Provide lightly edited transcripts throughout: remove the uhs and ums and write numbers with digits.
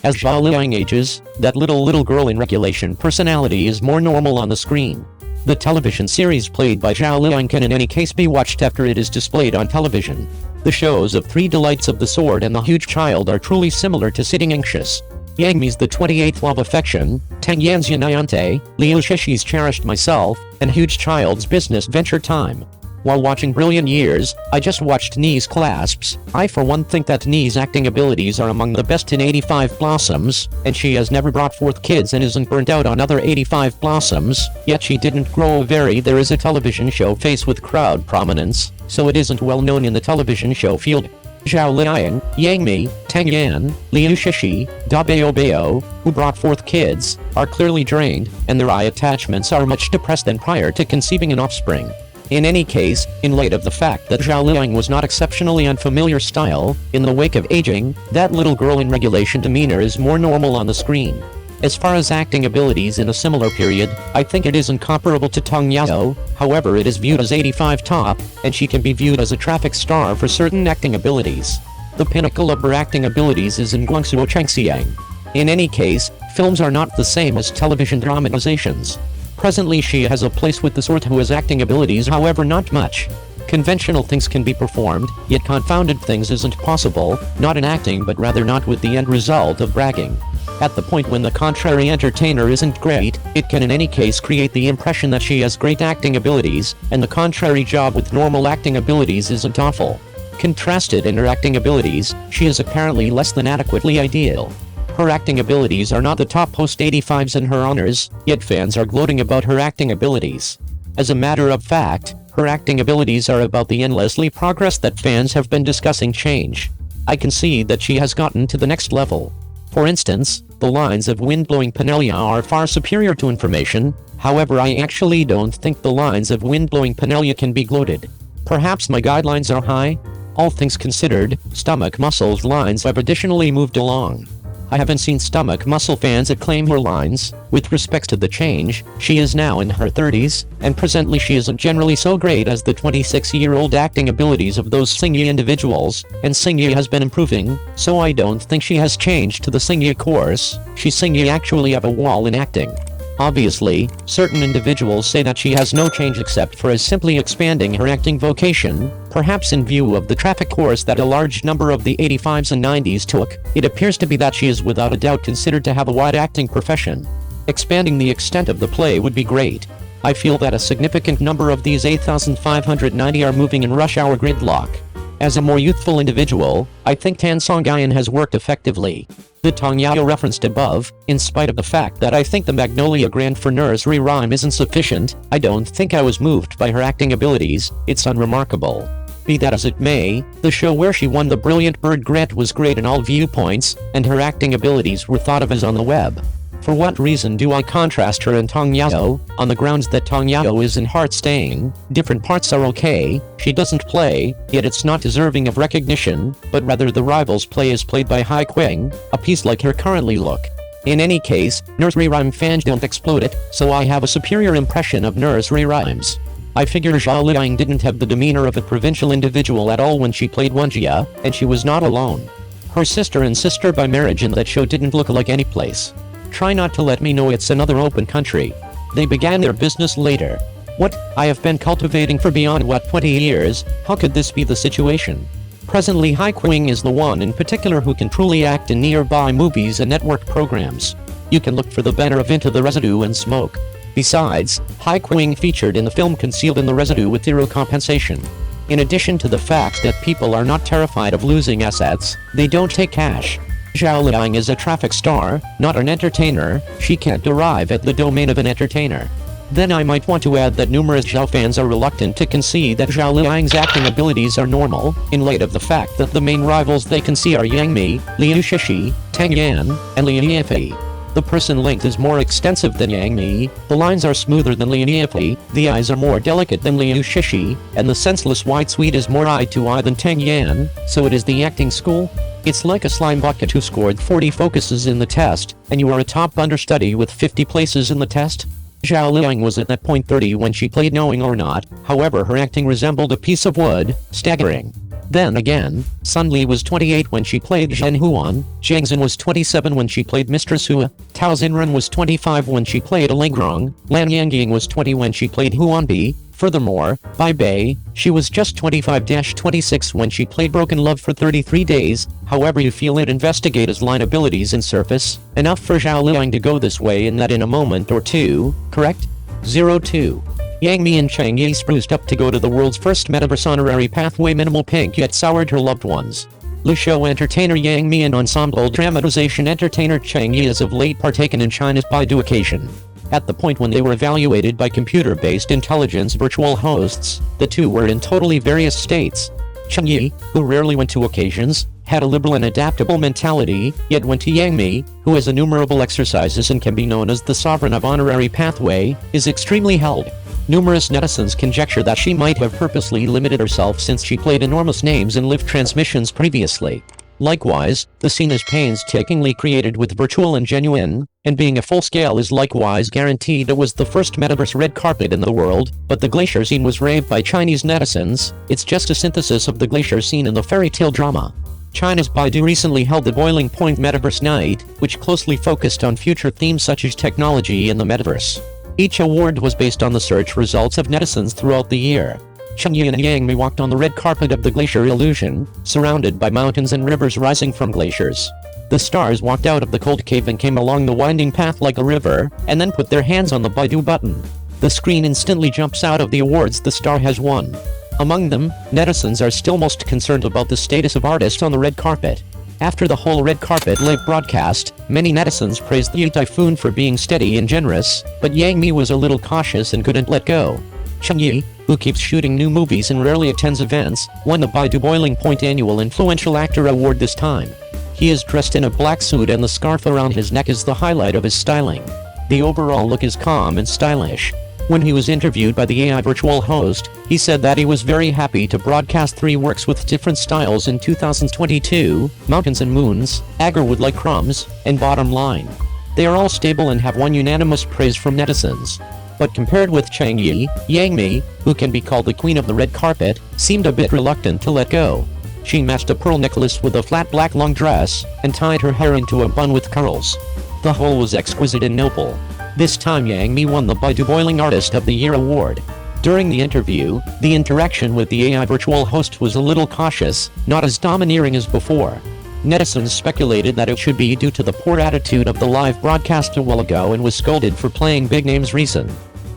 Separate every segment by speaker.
Speaker 1: As Zhao Liying ages, that little girl in regulation personality is more normal on the screen. The television series played by Zhao Liying can in any case be watched after it is displayed on television. The shows of Three Delights of the Sword and The Huge Child are truly similar to Sitting Anxious, Yang Mi's The 28th Law of Affection, Tang Yan's Yanayante, Liu Shishi's Cherished Myself, and Huge Child's Business Venture Time. While watching Brilliant Years, I just watched Ni's Clasps. I for one think that Ni's acting abilities are among the best in 85 Blossoms, and she has never brought forth kids and isn't burnt out on other 85 Blossoms, yet she didn't grow very. There is a television show face with crowd prominence, so it isn't well known in the television show field. Zhao Liying, Yang Mi, Tang Yan, Liu Shishi, Da Bao, who brought forth kids, are clearly drained, and their eye attachments are much depressed than prior to conceiving an offspring. In any case, in light of the fact that Zhao Liying was not exceptionally unfamiliar style, in the wake of aging, that little girl in regulation demeanor is more normal on the screen. As far as acting abilities in a similar period, I think it isn't comparable to Tang Yao, however it is viewed as 85 top, and she can be viewed as a traffic star for certain acting abilities. The pinnacle of her acting abilities is in Guangzhou Changxiang. In any case, films are not the same as television dramatizations. Presently she has a place with the sort who has acting abilities, however not much. Conventional things can be performed, yet confounded things isn't possible, not in acting but rather not with the end result of bragging. At the point when the contrary entertainer isn't great, it can in any case create the impression that she has great acting abilities, and the contrary job with normal acting abilities isn't awful. Contrasted in her acting abilities, she is apparently less than adequately ideal. Her acting abilities are not the top post 85s in her honors, yet fans are gloating about her acting abilities. As a matter of fact, her acting abilities are about the endlessly progress that fans have been discussing change. I concede that she has gotten to the next level. For instance, the lines of Wind-Blowing Penelia are far superior to Information, however I actually don't think the lines of Wind-Blowing Penelia can be gloated. Perhaps my guidelines are high? All things considered, Stomach Muscle's lines have additionally moved along. I haven't seen Stomach Muscle fans acclaim her lines. With respect to the change, she is now in her 30s, and presently she isn't generally so great as the 26-year-old acting abilities of those Xingyi individuals, and Xingyi has been improving, so I don't think she has changed to the Xingyi course. She Xingyi actually have a wall in acting. Obviously, certain individuals say that she has no change except for as simply expanding her acting vocation. Perhaps in view of the traffic course that a large number of the 85s and 90s took, it appears to be that she is without a doubt considered to have a wide acting profession. Expanding the extent of the play would be great. I feel that a significant number of these 8,590 are moving in rush hour gridlock. As a more youthful individual, I think Tan Songyan has worked effectively. The Tang Yao referenced above, in spite of the fact that I think the Magnolia Grant for nursery rhyme isn't sufficient, I don't think I was moved by her acting abilities. It's unremarkable. Be that as it may, the show where she won the Brilliant Bird Grant was great in all viewpoints, and her acting abilities were thought of as on the web. For what reason do I contrast her and Tang Yao? On the grounds that Tang Yao is in heart staying, different parts are okay, she doesn't play, yet it's not deserving of recognition, but rather the rival's play is played by Hai Qing, a piece like her currently look. In any case, nursery rhyme fans don't explode it, so I have a superior impression of nursery rhymes. I figure Zhao Liying didn't have the demeanor of a provincial individual at all when she played Wenjia, and she was not alone. Her sister and sister by marriage in that show didn't look like any place. Try not to let me know it's another open country. They began their business later. What? I have been cultivating for beyond 20 years, how could this be the situation? Presently Hai Qing is the one in particular who can truly act in nearby movies and network programs. You can look for the banner of Into the Residue and Smoke. Besides, Hai Qing featured in the film Concealed in the Residue with zero compensation. In addition to the fact that people are not terrified of losing assets, they don't take cash. Zhao Liying is a traffic star, not an entertainer. She can't arrive at the domain of an entertainer. Then I might want to add that numerous Zhao fans are reluctant to concede that Zhao Liying's acting abilities are normal, in light of the fact that the main rivals they can see are Yang Mi, Liu Shishi, Tang Yan, and Liu Yifi. The person length is more extensive than Yang Mi, the lines are smoother than Liu Yifi, the eyes are more delicate than Liu Shishi, and the senseless white sweet is more eye to eye than Tang Yan, so it is the acting school? It's like a slime bucket who scored 40 focuses in the test, and you are a top understudy with 50 places in the test? Zhao Liying was at that point 30 when she played Knowing or Not, however her acting resembled a piece of wood, staggering. Then again, Sun Li was 28 when she played Zhen Huan, Zhang Xin was 27 when she played Mistress Hua, Tao Xinren was 25 when she played Alengrong, Lan Yangying was 20 when she played Huanbi. Furthermore, Bai Bei, she was just 25-26 when she played Broken Love for 33 days, however you feel it, investigate his line abilities and surface, enough for Zhao Liying to go this way and that in a moment or two, correct? 02. Yang Mi and Cheng Yi spruced up to go to the world's first metaverse honorary pathway. Minimal pink yet soured her loved ones. Le show entertainer Yang Mi and ensemble dramatization entertainer Cheng Yi has of late partaken in China's Baidu occasion. At the point when they were evaluated by computer-based intelligence virtual hosts, the two were in totally various states. Cheng Yi, who rarely went to occasions, had a liberal and adaptable mentality, yet went to Yang Mi, who has innumerable exercises and can be known as the sovereign of honorary pathway, is extremely held. Numerous netizens conjecture that she might have purposely limited herself since she played enormous names in live transmissions previously. Likewise, the scene is painstakingly created with virtual and genuine, and being a full-scale is likewise guaranteed. It was the first metaverse red carpet in the world, but the glacier scene was raved by Chinese netizens. It's just a synthesis of the glacier scene in the fairy tale drama. China's Baidu recently held the Boiling Point Metaverse Night, which closely focused on future themes such as technology and the metaverse. Each award was based on the search results of netizens throughout the year. Cheng Yi and Yang Mi walked on the red carpet of the glacier illusion, surrounded by mountains and rivers rising from glaciers. The stars walked out of the cold cave and came along the winding path like a river, and then put their hands on the Baidu button. The screen instantly jumps out of the awards the star has won. Among them, netizens are still most concerned about the status of artists on the red carpet. After the whole red carpet live broadcast, many netizens praised the typhoon for being steady and generous, but Yang Mi was a little cautious and couldn't let go. Cheng Yi, who keeps shooting new movies and rarely attends events, won the Baidu Boiling Point Annual Influential Actor Award this time. He is dressed in a black suit and the scarf around his neck is the highlight of his styling. The overall look is calm and stylish. When he was interviewed by the AI virtual host, he said that he was very happy to broadcast 3 works with different styles in 2022, Mountains and Moons, Agar Would Like Crumbs, and Bottom Line. They are all stable and have won unanimous praise from netizens. But compared with Cheng Yi, Yang Mi, who can be called the queen of the red carpet, seemed a bit reluctant to let go. She matched a pearl necklace with a flat black long dress, and tied her hair into a bun with curls. The whole was exquisite and noble. This time Yang Mi won the Baidu Boiling Artist of the Year award. During the interview, the interaction with the AI virtual host was a little cautious, not as domineering as before. Netizens speculated that it should be due to the poor attitude of the live broadcast a while ago and was scolded for playing big names reason.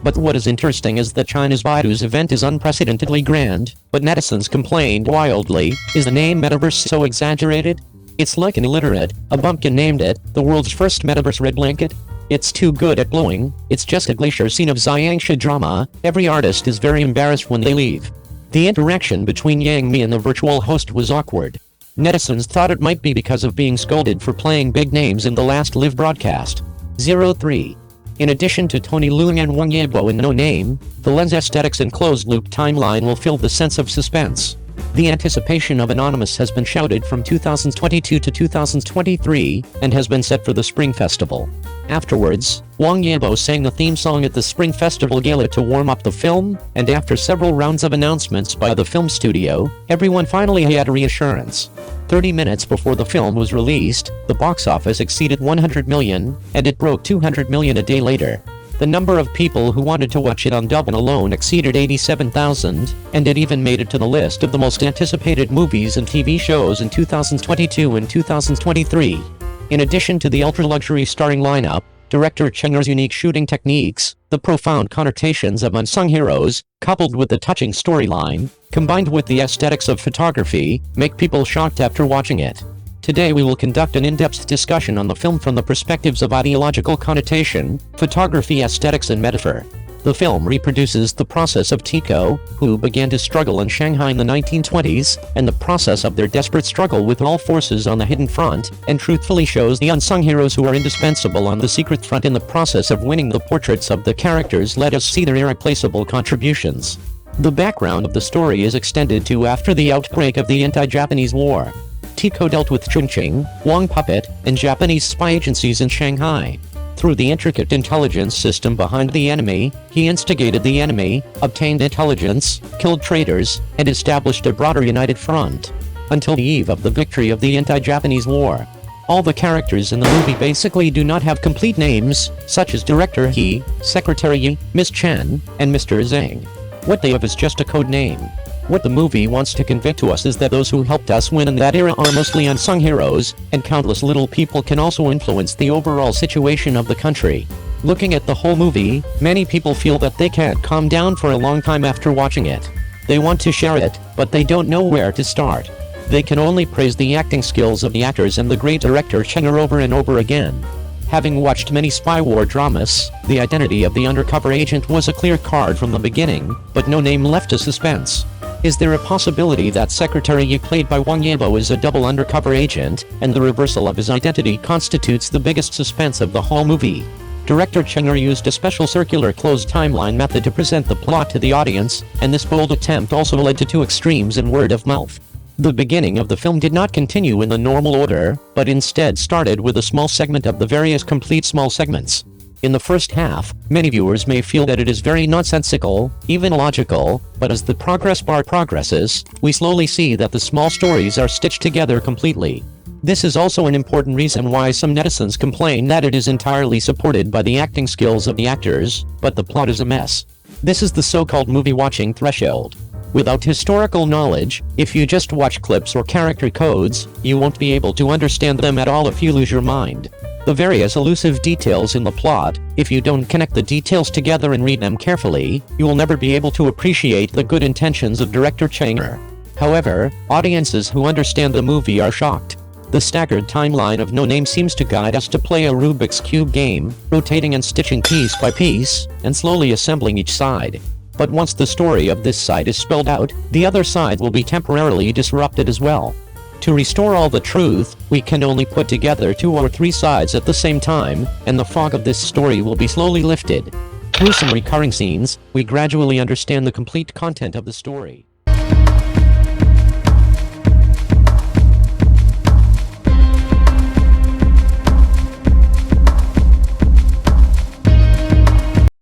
Speaker 1: But what is interesting is that China's Baidu's event is unprecedentedly grand, but netizens complained wildly, is the name metaverse so exaggerated? It's like an illiterate, a bumpkin named it, the world's first metaverse red blanket. It's too good at blowing, it's just a glacier scene of Xiangsha drama, every artist is very embarrassed when they leave. The interaction between Yang Mi and the virtual host was awkward. Netizens thought it might be because of being scolded for playing big names in the last live broadcast. 03. In addition to Tony Leung and Wang Yibo in No Name, the lens aesthetics and closed-loop timeline will fill the sense of suspense. The anticipation of Anonymous has been shouted from 2022 to 2023, and has been set for the Spring Festival. Afterwards, Wang Yibo sang the theme song at the Spring Festival Gala to warm up the film, and after several rounds of announcements by the film studio, everyone finally had a reassurance. 30 minutes before the film was released, the box office exceeded 100 million, and it broke 200 million a day later. The number of people who wanted to watch it on Douban alone exceeded 87,000, and it even made it to the list of the most anticipated movies and TV shows in 2022 and 2023. In addition to the ultra-luxury starring lineup, director Cheng Yi's unique shooting techniques, the profound connotations of unsung heroes, coupled with the touching storyline, combined with the aesthetics of photography, make people shocked after watching it. Today we will conduct an in-depth discussion on the film from the perspectives of ideological connotation, photography, aesthetics, and metaphor. The film reproduces the process of Tico, who began to struggle in Shanghai in the 1920s, and the process of their desperate struggle with all forces on the hidden front, and truthfully shows the unsung heroes who are indispensable on the secret front. In the process of winning the portraits of the characters, let us see their irreplaceable contributions. The background of the story is extended to after the outbreak of the anti-Japanese war. Tico dealt with Chongqing, Wang puppet, and Japanese spy agencies in Shanghai. Through the intricate intelligence system behind the enemy, he instigated the enemy, obtained intelligence, killed traitors, and established a broader united front. Until the eve of the victory of the anti-Japanese war. All the characters in the movie basically do not have complete names, such as Director He, Secretary Yi, Miss Chen, and Mr. Zhang. What they have is just a code name. What the movie wants to convey to us is that those who helped us win in that era are mostly unsung heroes, and countless little people can also influence the overall situation of the country. Looking at the whole movie, many people feel that they can't calm down for a long time after watching it. They want to share it, but they don't know where to start. They can only praise the acting skills of the actors and the great director Cheng Yi over and over again. Having watched many spy war dramas, the identity of the undercover agent was a clear card from the beginning, but no name left a suspense. Is there a possibility that Secretary Yi played by Wang Yibo is a double undercover agent, and the reversal of his identity constitutes the biggest suspense of the whole movie? Director Cheng Yi used a special circular closed timeline method to present the plot to the audience, and this bold attempt also led to two extremes in word of mouth. The beginning of the film did not continue in the normal order, but instead started with a small segment of the various complete small segments. In the first half, many viewers may feel that it is very nonsensical, even illogical, but as the progress bar progresses, we slowly see that the small stories are stitched together completely. This is also an important reason why some netizens complain that it is entirely supported by the acting skills of the actors, but the plot is a mess. This is the so-called movie watching threshold. Without historical knowledge, if you just watch clips or character codes, you won't be able to understand them at all if you lose your mind. The various elusive details in the plot, if you don't connect the details together and read them carefully, you will never be able to appreciate the good intentions of director Cheng Yi. However, audiences who understand the movie are shocked. The staggered timeline of No Name seems to guide us to play a Rubik's Cube game, rotating and stitching piece by piece, and slowly assembling each side. But once the story of this side is spelled out, the other side will be temporarily disrupted as well. To restore all the truth, we can only put together 2 or 3 sides at the same time, and the fog of this story will be slowly lifted. Through some recurring scenes, we gradually understand the complete content of the story.